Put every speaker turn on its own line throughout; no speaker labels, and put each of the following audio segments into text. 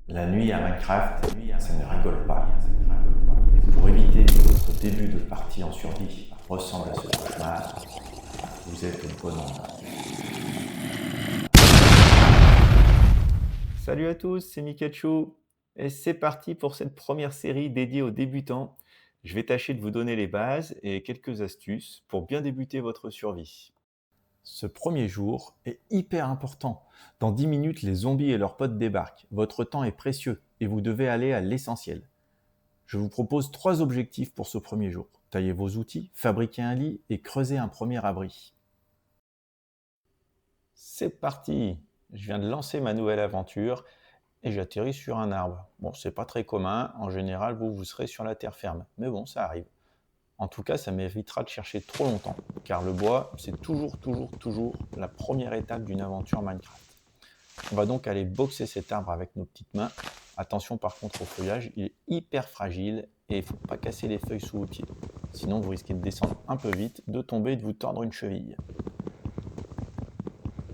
La nuit à Minecraft, ça ne rigole pas. Pour éviter que votre début de partie en survie ressemble à ce cauchemar, vous êtes au bon endroit.
Salut à tous, c'est Mikachu et c'est parti pour cette première série dédiée aux débutants. Je vais tâcher de vous donner les bases et quelques astuces pour bien débuter votre survie. Ce premier jour est hyper important. Dans 10 minutes, les zombies et leurs potes débarquent. Votre temps est précieux et vous devez aller à l'essentiel. Je vous propose 3 objectifs pour ce premier jour. Taillez vos outils, fabriquez un lit et creusez un premier abri. C'est parti! Je viens de lancer ma nouvelle aventure et j'atterris sur un arbre. Bon, c'est pas très commun, en général vous serez sur la terre ferme, mais bon, ça arrive. En tout cas, ça m'évitera de chercher trop longtemps, car le bois, c'est toujours la première étape d'une aventure Minecraft. On va donc aller boxer cet arbre avec nos petites mains. Attention par contre au feuillage, il est hyper fragile et il ne faut pas casser les feuilles sous vos pieds. Sinon vous risquez de descendre un peu vite, de tomber et de vous tordre une cheville.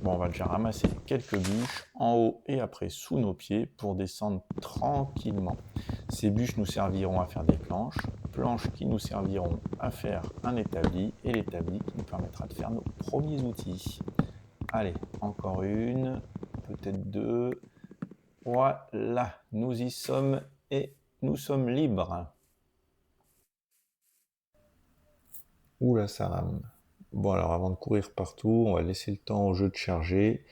Bon, on va déjà ramasser quelques bûches en haut et après sous nos pieds pour descendre tranquillement. Ces bûches nous serviront à faire des planches, planches qui nous serviront à faire un établi et l'établi qui nous permettra de faire nos premiers outils. Allez, encore une, peut-être deux. Voilà, nous y sommes et nous sommes libres. Oula, ça rame. Bon, alors avant de courir partout, on va laisser le temps au jeu de charger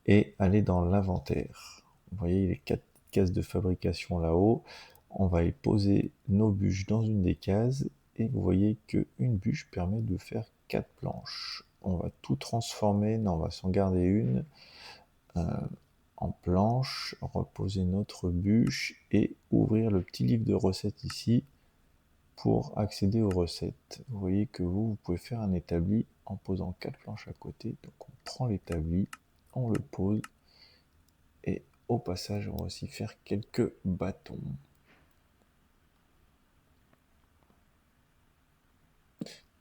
et aller dans l'inventaire. Vous voyez les 4 cases de fabrication là-haut. On va y poser nos bûches dans une des cases et vous voyez qu'une bûche permet de faire 4 planches. On va tout transformer, non, on va s'en garder une en planche, reposer notre bûche et ouvrir le petit livre de recettes ici pour accéder aux recettes. Vous voyez que vous pouvez faire un établi en posant 4 planches à côté. Donc on prend l'établi, on le pose et au passage on va aussi faire quelques bâtons.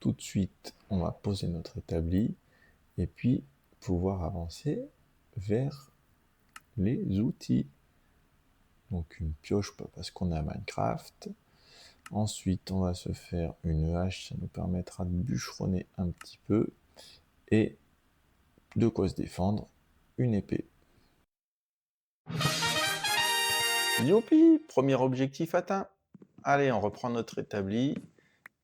Tout de suite on va poser notre établi et puis pouvoir avancer vers les outils. Donc une pioche parce qu'on est à Minecraft. Ensuite on va se faire une hache, ça nous permettra de bûcheronner un petit peu et de quoi se défendre, une épée. Youpi, premier objectif atteint. Allez, on reprend notre établi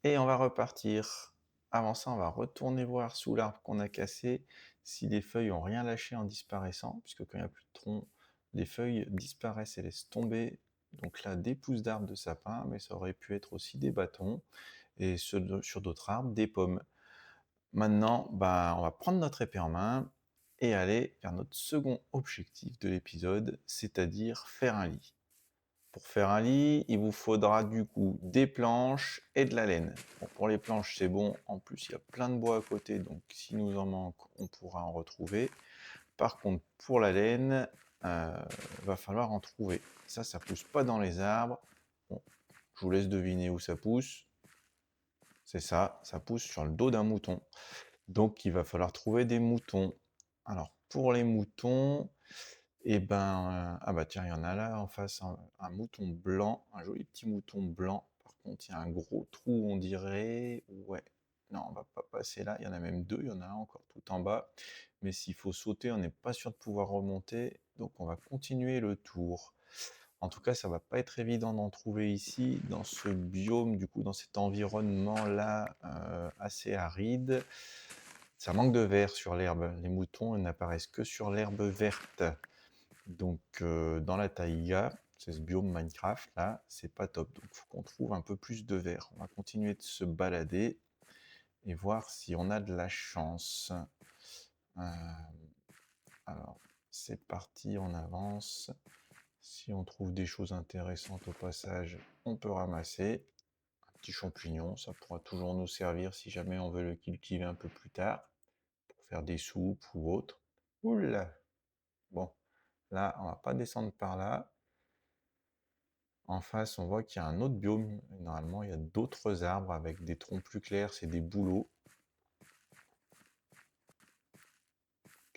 et on va repartir. Avant ça, on va retourner voir sous l'arbre qu'on a cassé si les feuilles n'ont rien lâché en disparaissant, puisque quand il n'y a plus de tronc, les feuilles disparaissent et laissent tomber. Donc là, des pousses d'arbres de sapin, mais ça aurait pu être aussi des bâtons, et sur d'autres arbres, des pommes. Maintenant, on va prendre notre épée en main et aller vers notre second objectif de l'épisode, c'est-à-dire faire un lit. Pour faire un lit, il vous faudra du coup des planches et de la laine. Bon, pour les planches, c'est bon. En plus, il y a plein de bois à côté, donc si nous en manque, on pourra en retrouver. Par contre, pour la laine, va falloir en trouver. Ça pousse pas dans les arbres. Bon, je vous laisse deviner où ça pousse. C'est ça pousse sur le dos d'un mouton. Donc, il va falloir trouver des moutons. Alors, pour les moutons, ah bah tiens, il y en a là en face, un mouton blanc, un joli petit mouton blanc. Par contre, il y a un gros trou, on dirait. Ouais, non, on va pas passer là. Il y en a même deux, il y en a un encore tout en bas. Mais s'il faut sauter, on n'est pas sûr de pouvoir remonter. Donc, on va continuer le tour. En tout cas, ça va pas être évident d'en trouver ici, dans ce biome, du coup, dans cet environnement-là, assez aride. Ça manque de vert sur l'herbe. Les moutons n'apparaissent que sur l'herbe verte. Donc dans la taïga, c'est ce biome Minecraft là, c'est pas top. Donc il faut qu'on trouve un peu plus de vert. On va continuer de se balader et voir si on a de la chance. Alors c'est parti, on avance. Si on trouve des choses intéressantes au passage, on peut ramasser. Un petit champignon, ça pourra toujours nous servir si jamais on veut le cultiver un peu plus tard, pour faire des soupes ou autre. Oula! Bon, là, on va pas descendre par là. En face, on voit qu'il y a un autre biome. Normalement, il y a d'autres arbres avec des troncs plus clairs, c'est des bouleaux.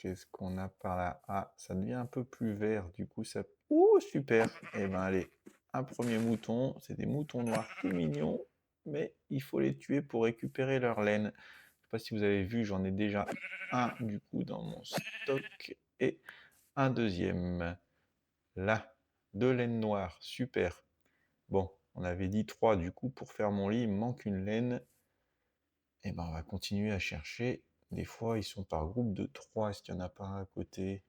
Qu'est-ce qu'on a par là? Ah, ça devient un peu plus vert, du coup ça... Ouh, super! Eh ben allez, un premier mouton, c'est des moutons noirs tout mignons, mais il faut les tuer pour récupérer leur laine. Je sais pas si vous avez vu, j'en ai déjà un du coup dans mon stock, et un deuxième. Là, deux laines noires, super. Bon, on avait dit 3 du coup, pour faire mon lit, il me manque une laine. Et ben on va continuer à chercher. Des fois, ils sont par groupe de 3. Est-ce qu'il n'y en a pas un à côté?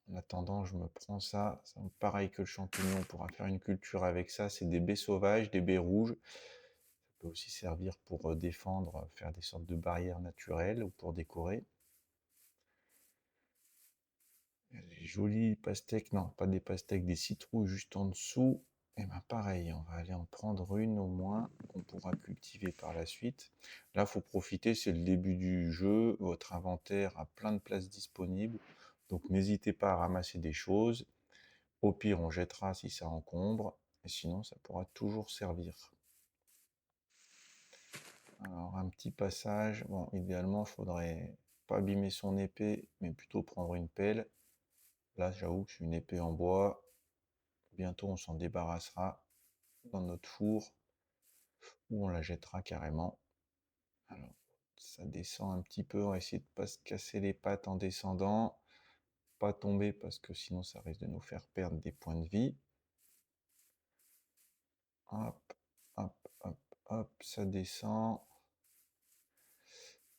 En attendant, je me prends ça. C'est pareil que le champignon, on pourra faire une culture avec ça. C'est des baies sauvages, des baies rouges. Ça peut aussi servir pour défendre, faire des sortes de barrières naturelles ou pour décorer. Des jolies pastèques, non, pas des pastèques, des citrouilles juste en dessous. Et ben pareil, on va aller en prendre une au moins qu'on pourra cultiver par la suite. Là, faut profiter, c'est le début du jeu. Votre inventaire a plein de places disponibles. Donc n'hésitez pas à ramasser des choses. Au pire, on jettera si ça encombre. Et sinon, ça pourra toujours servir. Alors, un petit passage. Bon, idéalement, il faudrait pas abîmer son épée, mais plutôt prendre une pelle. Là, j'avoue que c'est une épée en bois. Bientôt, on s'en débarrassera dans notre four ou on la jettera carrément. Alors, ça descend un petit peu. On va essayer de ne pas se casser les pattes en descendant. Pas tomber parce que sinon, ça risque de nous faire perdre des points de vie. Hop, hop, hop, hop, ça descend.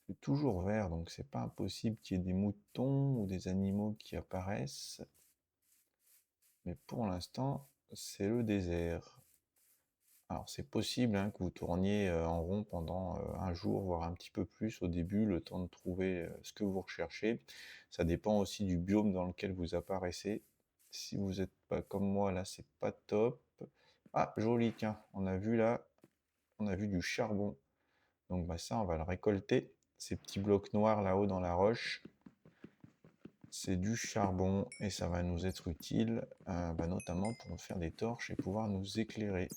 C'est toujours vert, donc c'est pas impossible qu'il y ait des moutons ou des animaux qui apparaissent. Mais pour l'instant, c'est le désert. Alors c'est possible hein, que vous tourniez en rond pendant un jour, voire un petit peu plus au début, le temps de trouver ce que vous recherchez. Ça dépend aussi du biome dans lequel vous apparaissez. Si vous n'êtes pas comme moi, là, c'est pas top. Ah, joli, tiens, on a vu là, on a vu du charbon. Donc bah, ça, on va le récolter. Ces petits blocs noirs là-haut dans la roche, c'est du charbon et ça va nous être utile, bah, notamment pour faire des torches et pouvoir nous éclairer.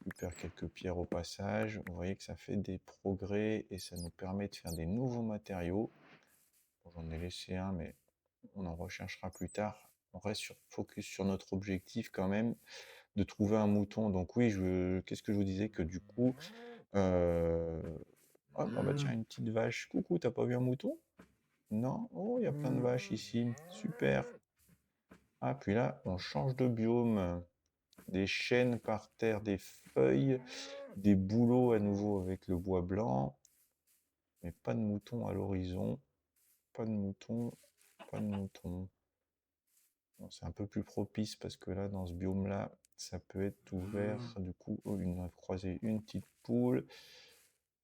Récupère quelques pierres au passage. Vous voyez que ça fait des progrès et ça nous permet de faire des nouveaux matériaux. Bon, j'en ai laissé un, mais on en recherchera plus tard. On reste focus sur notre objectif quand même de trouver un mouton. Donc oui, qu'est-ce que je vous disais que du coup... Oh, bah tiens, une petite vache. Coucou, t'as pas vu un mouton? Non? Oh, il y a plein de vaches ici. Super. Ah, puis là, on change de biome. Des chênes par terre, des feuilles, des bouleaux à nouveau avec le bois blanc, mais pas de moutons à l'horizon, pas de moutons, pas de moutons. Bon, c'est un peu plus propice parce que là, dans ce biome-là, ça peut être ouvert. Du coup, oh, on a croisé une petite poule,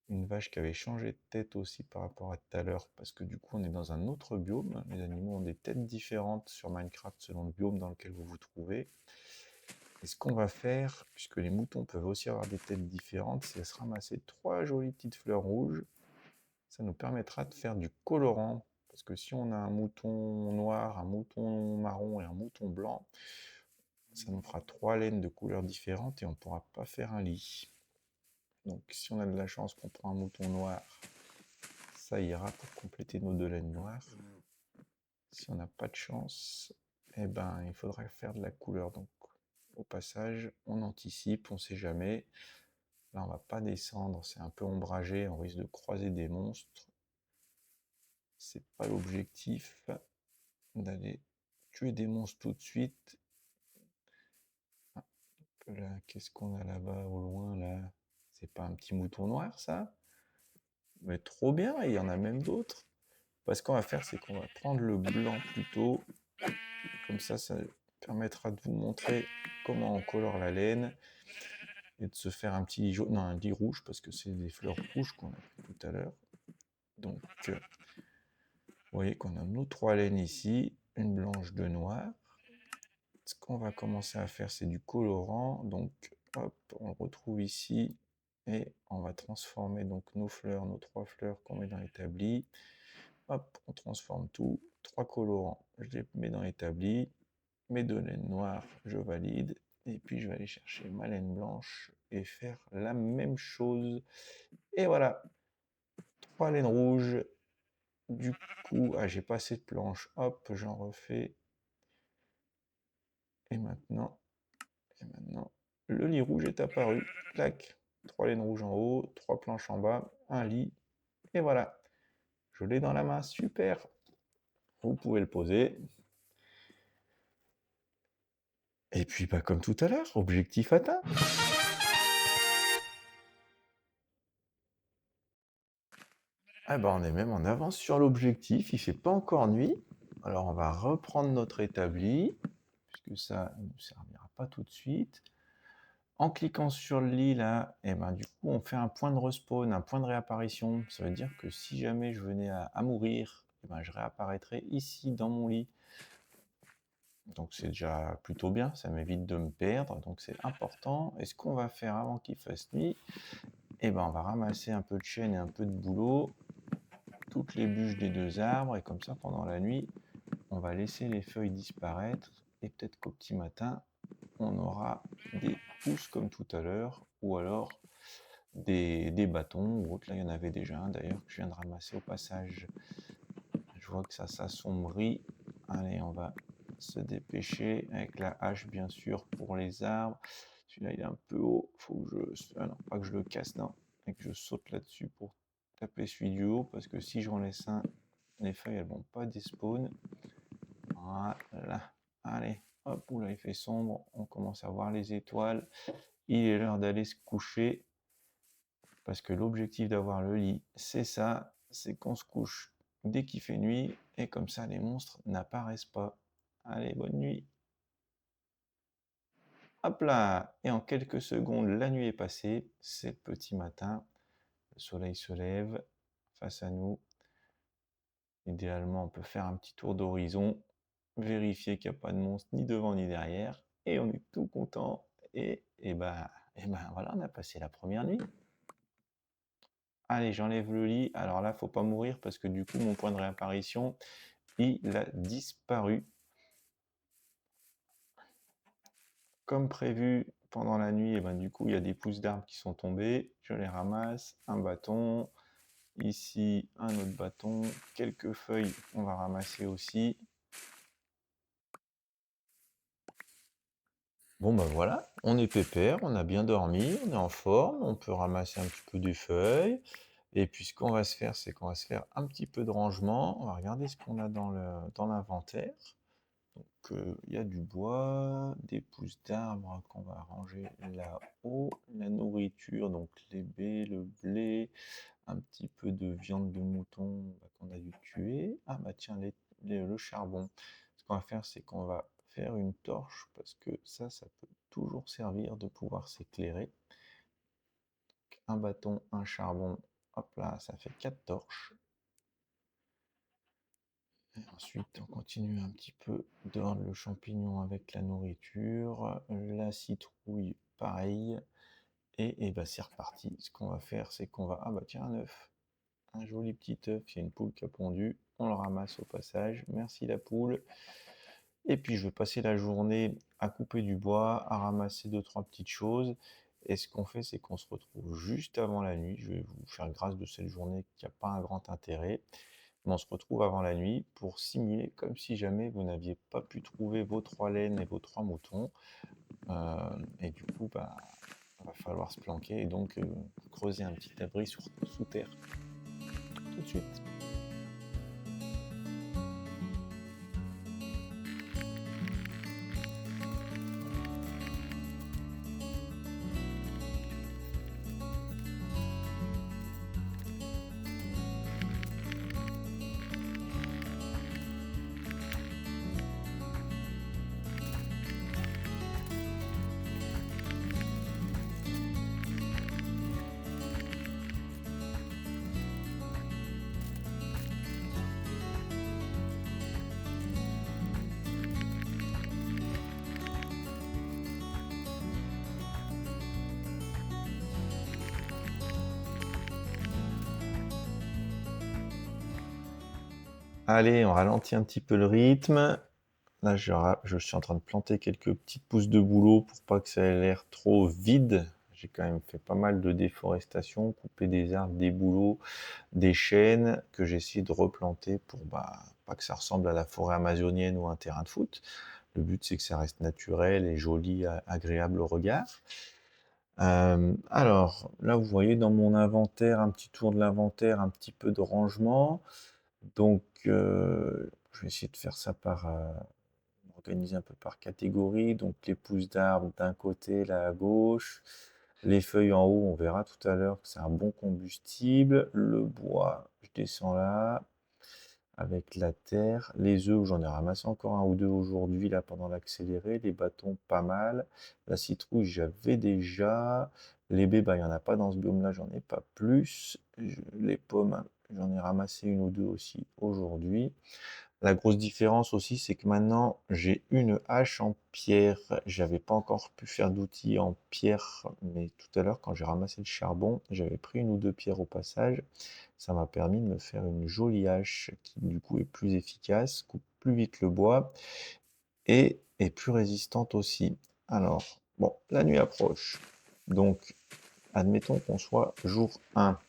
une vache qui avait changé de tête aussi par rapport à tout à l'heure, parce que du coup, on est dans un autre biome. Les animaux ont des têtes différentes sur Minecraft selon le biome dans lequel vous vous trouvez. Et ce qu'on va faire, puisque les moutons peuvent aussi avoir des têtes différentes, c'est se ramasser 3 jolies petites fleurs rouges. Ça nous permettra de faire du colorant. Parce que si on a un mouton noir, un mouton marron et un mouton blanc, ça nous fera 3 laines de couleurs différentes et on ne pourra pas faire un lit. Donc si on a de la chance qu'on prend un mouton noir, ça ira pour compléter nos 2 laines noires. Si on n'a pas de chance, eh ben, il faudra faire de la couleur. Donc au passage, on anticipe, on ne sait jamais. Là, on va pas descendre, c'est un peu ombragé, on risque de croiser des monstres. C'est pas l'objectif d'aller tuer des monstres tout de suite. Ah, là, qu'est-ce qu'on a là-bas au loin là? C'est pas un petit mouton noir ça? Mais trop bien, il y en a même d'autres. Ce qu'on va faire, c'est qu'on va prendre le blanc plutôt. Comme ça permettra de vous montrer comment on colore la laine et de se faire un petit lit jaune, non, un lit rouge parce que c'est des fleurs rouges qu'on a pris tout à l'heure. Donc, vous voyez qu'on a nos 3 laines ici, une blanche, 2 noires. Ce qu'on va commencer à faire, c'est du colorant. Donc, hop, on le retrouve ici et on va transformer donc nos fleurs, nos 3 fleurs qu'on met dans l'établi. Hop, on transforme tout. 3 colorants, je les mets dans l'établi. Mes 2 laines noires, je valide. Et puis, je vais aller chercher ma laine blanche et faire la même chose. Et voilà. 3 laines rouges. Du coup, j'ai pas assez de planches. Hop, j'en refais. Et maintenant, le lit rouge est apparu. Clac. 3 laines rouges en haut, 3 planches en bas, un lit. Et voilà. Je l'ai dans la main. Super. Vous pouvez le poser. Et puis, comme tout à l'heure, objectif atteint. On est même en avance sur l'objectif. Il fait pas encore nuit. Alors, on va reprendre notre établi, puisque ça ne nous servira pas tout de suite. En cliquant sur le lit, là, du coup, on fait un point de respawn, un point de réapparition. Ça veut dire que si jamais je venais à mourir, je réapparaîtrais ici dans mon lit. Donc c'est déjà plutôt bien, ça m'évite de me perdre, donc c'est important. Et ce qu'on va faire avant qu'il fasse nuit, on va ramasser un peu de chêne et un peu de bouleau, toutes les bûches des 2 arbres, et comme ça, pendant la nuit, on va laisser les feuilles disparaître, et peut-être qu'au petit matin, on aura des pousses comme tout à l'heure, ou alors des bâtons, ou autre. Là, il y en avait déjà un d'ailleurs que je viens de ramasser au passage. Je vois que ça s'assombrit. Allez, on va se dépêcher avec la hache, bien sûr, pour les arbres. Celui-là, il est un peu haut. Faut que je... Ah non, pas que je le casse, non. Et que je saute là-dessus pour taper celui du haut, parce que si j'en laisse un, les feuilles, elles vont pas despawn. Voilà. Allez, hop, là, il fait sombre. On commence à voir les étoiles. Il est l'heure d'aller se coucher. Parce que l'objectif d'avoir le lit, c'est ça, c'est qu'on se couche dès qu'il fait nuit, et comme ça les monstres n'apparaissent pas. Allez, bonne nuit. Hop là. Et en quelques secondes, la nuit est passée, c'est le petit matin, le soleil se lève face à nous. Idéalement, on peut faire un petit tour d'horizon, vérifier qu'il n'y a pas de monstre ni devant ni derrière, et on est tout content. Et voilà, on a passé la première nuit. Allez, j'enlève le lit. Alors là, faut pas mourir parce que du coup, mon point de réapparition, il a disparu. Comme prévu, pendant la nuit, du coup, il y a des pousses d'arbres qui sont tombées. Je les ramasse. Un bâton. Ici, un autre bâton. Quelques feuilles, on va ramasser aussi. Bon, voilà, on est pépère, on a bien dormi, on est en forme, on peut ramasser un petit peu des feuilles. Et puis, ce qu'on va se faire, c'est qu'on va se faire un petit peu de rangement. On va regarder ce qu'on a dans l'inventaire. Donc, il y a du bois, des pousses d'arbres qu'on va ranger là-haut, la nourriture, donc les baies, le blé, un petit peu de viande de mouton qu'on a dû tuer. Ah bah tiens, le charbon. Ce qu'on va faire, c'est qu'on va faire une torche, parce que ça peut toujours servir de pouvoir s'éclairer. Un bâton, un charbon, hop là, ça fait 4 torches. Et ensuite, on continue un petit peu d'ordre le champignon avec la nourriture, la citrouille, pareil. Et c'est reparti. Ce qu'on va faire, c'est qu'on va... Ah bah tiens, un œuf. Un joli petit œuf, il y a une poule qui a pondu. On le ramasse au passage. Merci la poule. Et puis, je vais passer la journée à couper du bois, à ramasser 2-3 petites choses. Et ce qu'on fait, c'est qu'on se retrouve juste avant la nuit. Je vais vous faire grâce de cette journée qui n'a pas un grand intérêt. Mais on se retrouve avant la nuit pour simuler comme si jamais vous n'aviez pas pu trouver vos 3 laines et vos 3 moutons. Et du coup, il va falloir se planquer et donc creuser un petit abri sous terre. Tout de suite. Allez, on ralentit un petit peu le rythme. Là, je suis en train de planter quelques petites pousses de bouleau pour pas que ça ait l'air trop vide. j'ai quand même fait pas mal de déforestation, coupé des arbres, des bouleaux, des chênes que j'ai essayé de replanter pour, pas que ça ressemble à la forêt amazonienne ou un terrain de foot. Le but, c'est que ça reste naturel et joli, agréable au regard. Alors, là, vous voyez dans mon inventaire, un petit tour de l'inventaire, un petit peu de rangement. Donc, je vais essayer de faire ça par, organiser un peu par catégorie. Donc, les pousses d'arbres d'un côté, là à gauche. Les feuilles en haut, on verra tout à l'heure que c'est un bon combustible. Le bois, je descends là avec la terre. Les œufs, j'en ai ramassé encore un ou deux aujourd'hui, là, pendant l'accéléré. Les bâtons, pas mal. La citrouille, j'avais déjà. Les baies, il n'y en a pas dans ce biome-là, j'en ai pas plus. Les pommes, j'en ai ramassé une ou deux aussi aujourd'hui. La grosse différence aussi, c'est que maintenant, j'ai une hache en pierre. J'avais pas encore pu faire d'outils en pierre, mais tout à l'heure, quand j'ai ramassé le charbon, j'avais pris une ou deux pierres au passage. Ça m'a permis de me faire une jolie hache qui, du coup, est plus efficace, coupe plus vite le bois et est plus résistante aussi. Alors, bon, la nuit approche. Donc, admettons qu'on soit jour 1.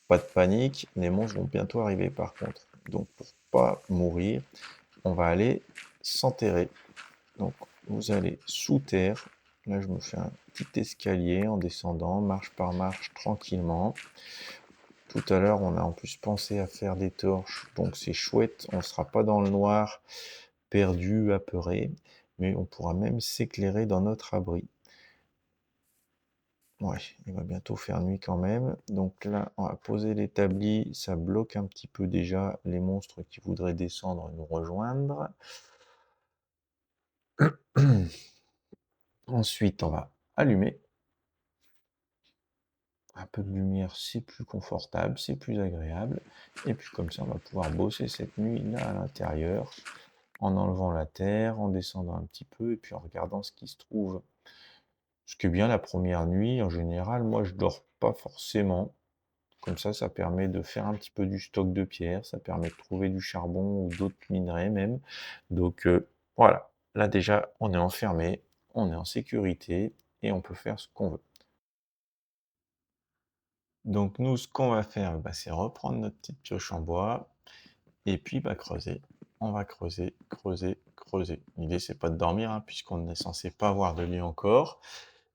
Pas de panique, les monstres vont bientôt arriver par contre. Donc, pour pas mourir, on va aller s'enterrer. Donc, vous allez sous terre. Là, je me fais un petit escalier en descendant, marche par marche, tranquillement. Tout à l'heure, on a en plus pensé à faire des torches, donc c'est chouette. On ne sera pas dans le noir, perdu, apeuré, mais on pourra même s'éclairer dans notre abri. Ouais, il va bientôt faire nuit quand même. Donc là, on va poser l'établi. Ça bloque un petit peu déjà les monstres qui voudraient descendre et nous rejoindre. Ensuite, on va allumer. Un peu de lumière, c'est plus confortable, c'est plus agréable. Et puis comme ça, on va pouvoir bosser cette nuit là à l'intérieur, en enlevant la terre, en descendant un petit peu, et puis en regardant ce qui se trouve. Ce qui est bien la première nuit, en général, moi je dors pas forcément. Comme ça permet de faire un petit peu du stock de pierres, ça permet de trouver du charbon ou d'autres minerais même. Donc voilà, là déjà on est enfermé, on est en sécurité et on peut faire ce qu'on veut. Donc nous, ce qu'on va faire, c'est reprendre notre petite pioche en bois et puis creuser. On va creuser, creuser, creuser. L'idée, c'est pas de dormir, hein, puisqu'on est censé pas avoir de lit encore.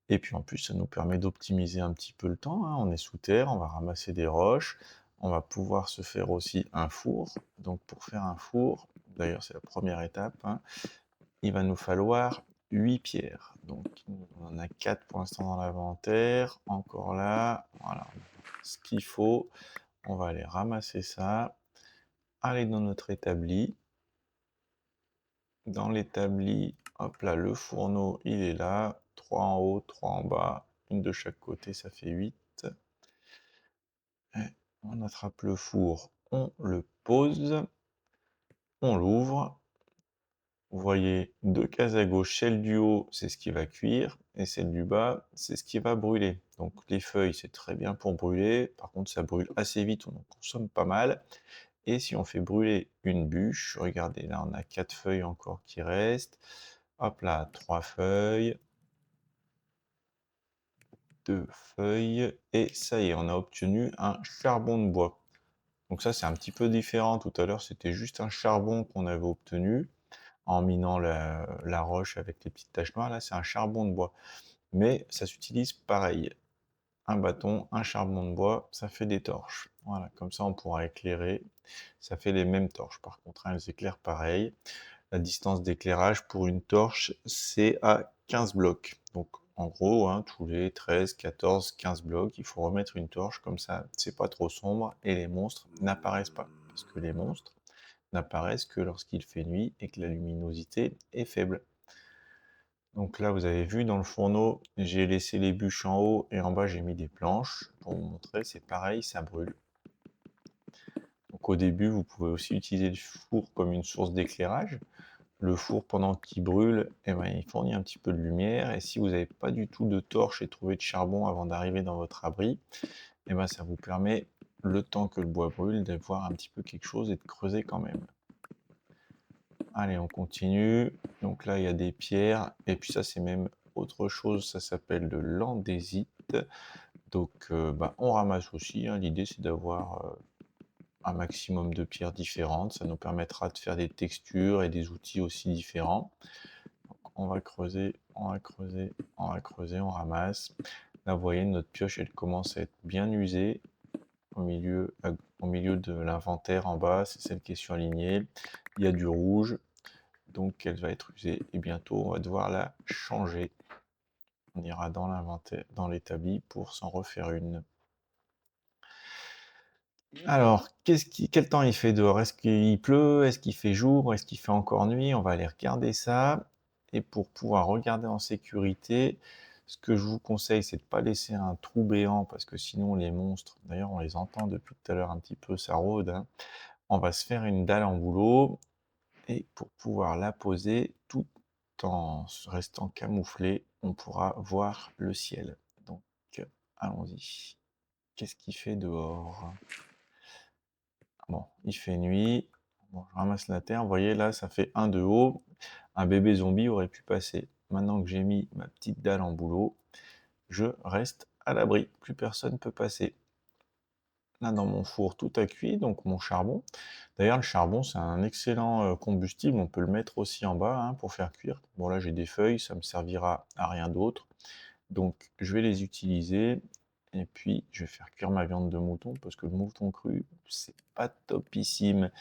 Et puis en plus, ça nous permet d'optimiser un petit peu le temps, hein. On est sous terre, on va ramasser des roches, on va pouvoir se faire aussi un four. Donc pour faire un four, d'ailleurs c'est la première étape, hein, il va nous falloir 8 pierres. Donc on en a 4 pour l'instant dans l'inventaire, encore là, voilà, ce qu'il faut. On va aller ramasser ça, aller dans notre établi. Dans l'établi, hop là, le fourneau, il est là. 3 en haut, 3 en bas, une de chaque côté, ça fait 8. Et on attrape le four, on le pose, on l'ouvre. Vous voyez, 2 cases à gauche, celle du haut, c'est ce qui va cuire, et celle du bas, c'est ce qui va brûler. Donc les feuilles, c'est très bien pour brûler, par contre ça brûle assez vite, on en consomme pas mal. Et si on fait brûler une bûche, regardez, là on a 4 feuilles encore qui restent. Hop là, 3 feuilles, 2 feuilles, et ça y est, on a obtenu un charbon de bois. Donc ça, c'est un petit peu différent. Tout à l'heure, c'était juste un charbon qu'on avait obtenu en minant la roche avec les petites taches noires. Là, c'est un charbon de bois. Mais ça s'utilise pareil. Un bâton, un charbon de bois, ça fait des torches. Voilà, comme ça, on pourra éclairer. Ça fait les mêmes torches. Par contre, hein, elles éclairent pareil. La distance d'éclairage pour une torche, c'est à 15 blocs. Donc en gros, hein, tous les 13, 14, 15 blocs, il faut remettre une torche, comme ça c'est pas trop sombre et les monstres n'apparaissent pas. Parce que les monstres n'apparaissent que lorsqu'il fait nuit et que la luminosité est faible. Donc là, vous avez vu dans le fourneau, j'ai laissé les bûches en haut et en bas j'ai mis des planches. Pour vous montrer, c'est pareil, ça brûle. Donc au début, vous pouvez aussi utiliser le four comme une source d'éclairage. Le four, pendant qu'il brûle, il fournit un petit peu de lumière. Et si vous n'avez pas du tout de torche et trouvé de charbon avant d'arriver dans votre abri, ça vous permet, le temps que le bois brûle, d'avoir un petit peu quelque chose et de creuser quand même. Allez, on continue. Donc là, il y a des pierres. Et puis ça, c'est même autre chose. Ça s'appelle de l'andésie. Donc, on ramasse aussi, hein. L'idée, c'est d'avoir un maximum de pierres différentes. Ça nous permettra de faire des textures et des outils aussi différents. Donc, on va creuser, on va creuser, on va creuser, on ramasse. Là, vous voyez, notre pioche, elle commence à être bien usée. Au milieu de l'inventaire en bas, c'est celle qui est surlignée. Il y a du rouge, donc elle va être usée. Et bientôt, on va devoir la changer. On ira dans l'inventaire, dans l'établi pour s'en refaire une. Alors, quel temps il fait dehors? Est-ce qu'il pleut? Est-ce qu'il fait jour? Est-ce qu'il fait encore nuit? On va aller regarder ça. Et pour pouvoir regarder en sécurité, ce que je vous conseille, c'est de ne pas laisser un trou béant parce que sinon les monstres, d'ailleurs on les entend depuis tout à l'heure un petit peu, ça rôde, hein. On va se faire une dalle en bouleau et pour pouvoir la poser tout en restant camouflé, on pourra voir le ciel. Donc, allons-y. Qu'est-ce qu'il fait dehors? Bon, il fait nuit. Bon, je ramasse la terre. Vous voyez, là, ça fait 1 de haut. Un bébé zombie aurait pu passer. Maintenant que j'ai mis ma petite dalle en bouleau, je reste à l'abri. Plus personne ne peut passer. Là, dans mon four, tout a cuit, donc mon charbon. D'ailleurs, le charbon, c'est un excellent combustible. On peut le mettre aussi en bas, hein, pour faire cuire. Bon, là, j'ai des feuilles, ça me servira à rien d'autre. Donc, je vais les utiliser. Et puis, je vais faire cuire ma viande de mouton, parce que le mouton cru, c'est pas topissime.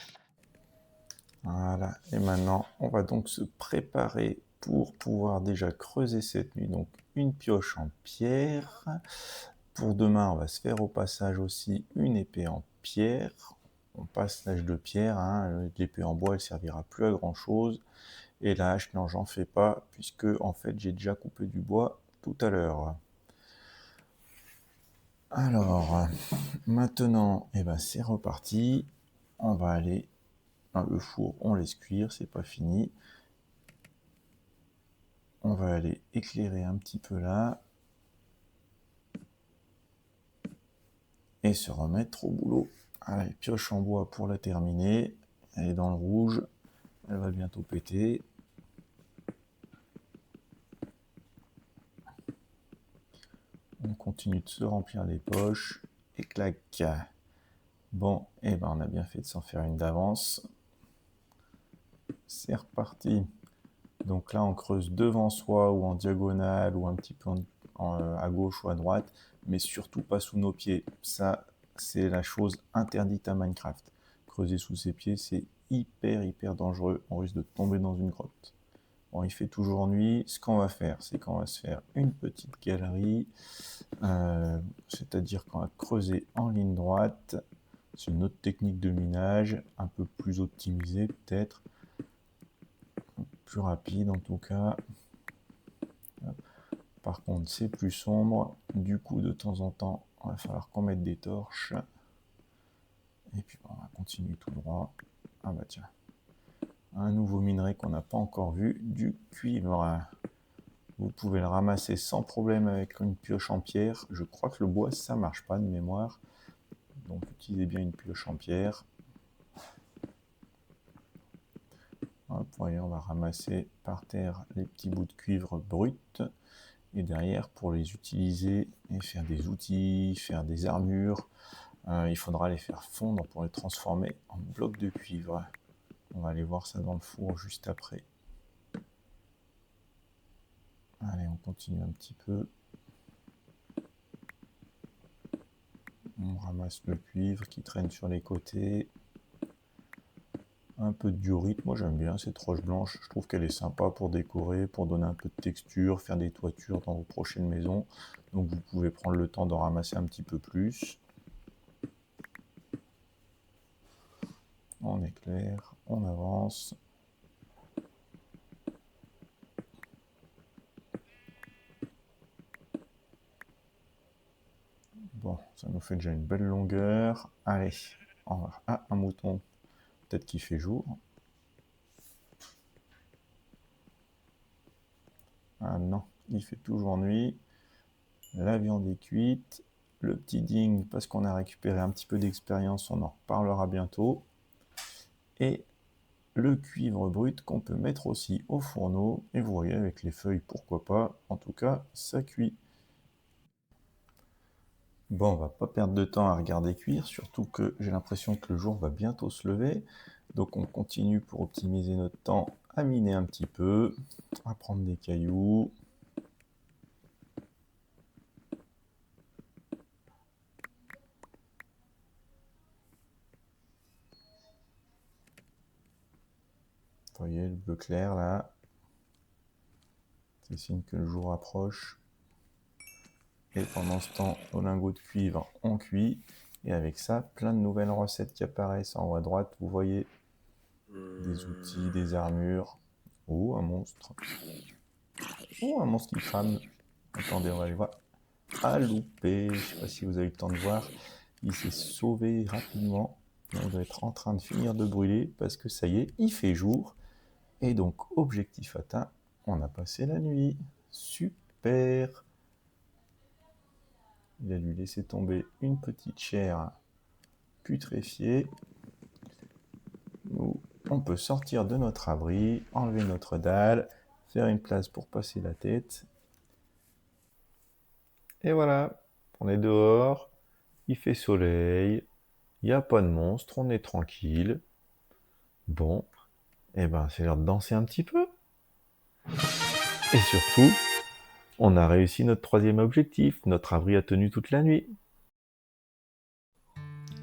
Voilà, et maintenant, on va donc se préparer pour pouvoir déjà creuser cette nuit. Donc, une pioche en pierre. Pour demain, on va se faire au passage aussi une épée en pierre. On passe l'âge de pierre, hein. L'épée en bois, elle servira plus à grand chose. Et la hache, non, j'en fais pas, puisque en fait, j'ai déjà coupé du bois tout à l'heure. Alors, maintenant, c'est reparti. On va aller dans le four, on laisse cuire, c'est pas fini. On va aller éclairer un petit peu là. Et se remettre au boulot. Allez, pioche en bois pour la terminer. Elle est dans le rouge. Elle va bientôt péter. On continue de se remplir les poches. Et clac. Bon, on a bien fait de s'en faire une d'avance. C'est reparti. Donc là, on creuse devant soi ou en diagonale ou un petit peu à gauche ou à droite, mais surtout pas sous nos pieds. Ça, c'est la chose interdite à Minecraft. Creuser sous ses pieds, c'est hyper dangereux. On risque de tomber dans une grotte. Bon, il fait toujours nuit. Ce qu'on va faire, c'est qu'on va se faire une petite galerie, c'est-à-dire qu'on va creuser en ligne droite. C'est une autre technique de minage, un peu plus optimisée peut-être, plus rapide en tout cas. Par contre, c'est plus sombre. Du coup, de temps en temps, il va falloir qu'on mette des torches. Et puis, on va continuer tout droit. Ah bah tiens, un nouveau minerai qu'on n'a pas encore vu, du cuivre. Vous pouvez le ramasser sans problème avec une pioche en pierre. Je crois que le bois, ça marche pas de mémoire. Donc, utilisez bien une pioche en pierre. Hop, voyez, on va ramasser par terre les petits bouts de cuivre bruts. Et derrière, pour les utiliser et faire des outils, faire des armures, il faudra les faire fondre pour les transformer en blocs de cuivre. On va aller voir ça dans le four juste après. Allez, on continue un petit peu. On ramasse le cuivre qui traîne sur les côtés. Un peu de diorite, moi j'aime bien cette roche blanche, je trouve qu'elle est sympa pour décorer, pour donner un peu de texture, faire des toitures dans vos prochaines maisons. Donc vous pouvez prendre le temps d'en ramasser un petit peu plus. On éclaire, on avance. Bon, ça nous fait déjà une belle longueur. Allez, on va... Ah, un mouton. Peut-être qu'il fait jour. Ah non, il fait toujours nuit. La viande est cuite. Le petit ding, parce qu'on a récupéré un petit peu d'expérience, on en reparlera bientôt. Et le cuivre brut qu'on peut mettre aussi au fourneau. Et vous voyez, avec les feuilles, pourquoi pas. En tout cas, ça cuit. Bon, on va pas perdre de temps à regarder cuire, surtout que j'ai l'impression que le jour va bientôt se lever. Donc on continue pour optimiser notre temps à miner un petit peu, à prendre des cailloux. Vous voyez le bleu clair là, c'est signe que le jour approche. Et pendant ce temps, nos lingots de cuivre, on cuit. Et avec ça, plein de nouvelles recettes qui apparaissent en haut à droite. Vous voyez des outils, des armures. Oh, un monstre. Oh, un monstre qui crame. Attendez, on va aller voir. Ah, loupé. Je sais pas si vous avez eu le temps de voir. Il s'est sauvé rapidement. Il doit être en train de finir de brûler parce que ça y est, il fait jour. Et donc, objectif atteint, on a passé la nuit. Super. Il a dû laisser tomber une petite chair putréfiée. Nous, on peut sortir de notre abri, enlever notre dalle, faire une place pour passer la tête. Et voilà, on est dehors, il fait soleil, il n'y a pas de monstre, on est tranquille. Bon, et ben c'est l'heure de danser un petit peu. Et surtout, on a réussi notre troisième objectif, notre abri a tenu toute la nuit.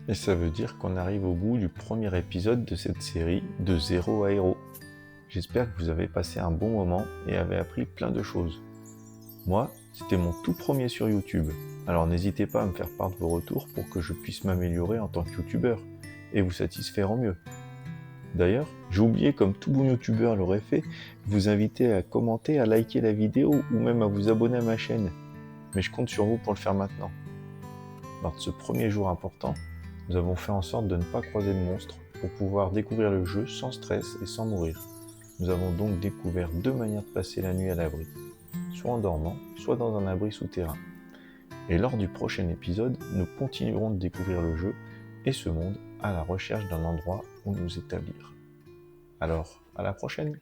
Et ça veut dire qu'on arrive au bout du premier épisode de cette série de 0 à héros. J'espère que vous avez passé un bon moment et avez appris plein de choses. Moi, c'était mon tout premier sur YouTube, alors n'hésitez pas à me faire part de vos retours pour que je puisse m'améliorer en tant que youtubeur et vous satisfaire au mieux. D'ailleurs, j'ai oublié, comme tout bon youtubeur l'aurait fait, vous inviter à commenter, à liker la vidéo ou même à vous abonner à ma chaîne. Mais je compte sur vous pour le faire maintenant. Lors de ce premier jour important, nous avons fait en sorte de ne pas croiser de monstres pour pouvoir découvrir le jeu sans stress et sans mourir. Nous avons donc découvert 2 manières de passer la nuit à l'abri, soit en dormant, soit dans un abri souterrain. Et lors du prochain épisode, nous continuerons de découvrir le jeu et ce monde à la recherche d'un endroit où nous établir. Alors, à la prochaine!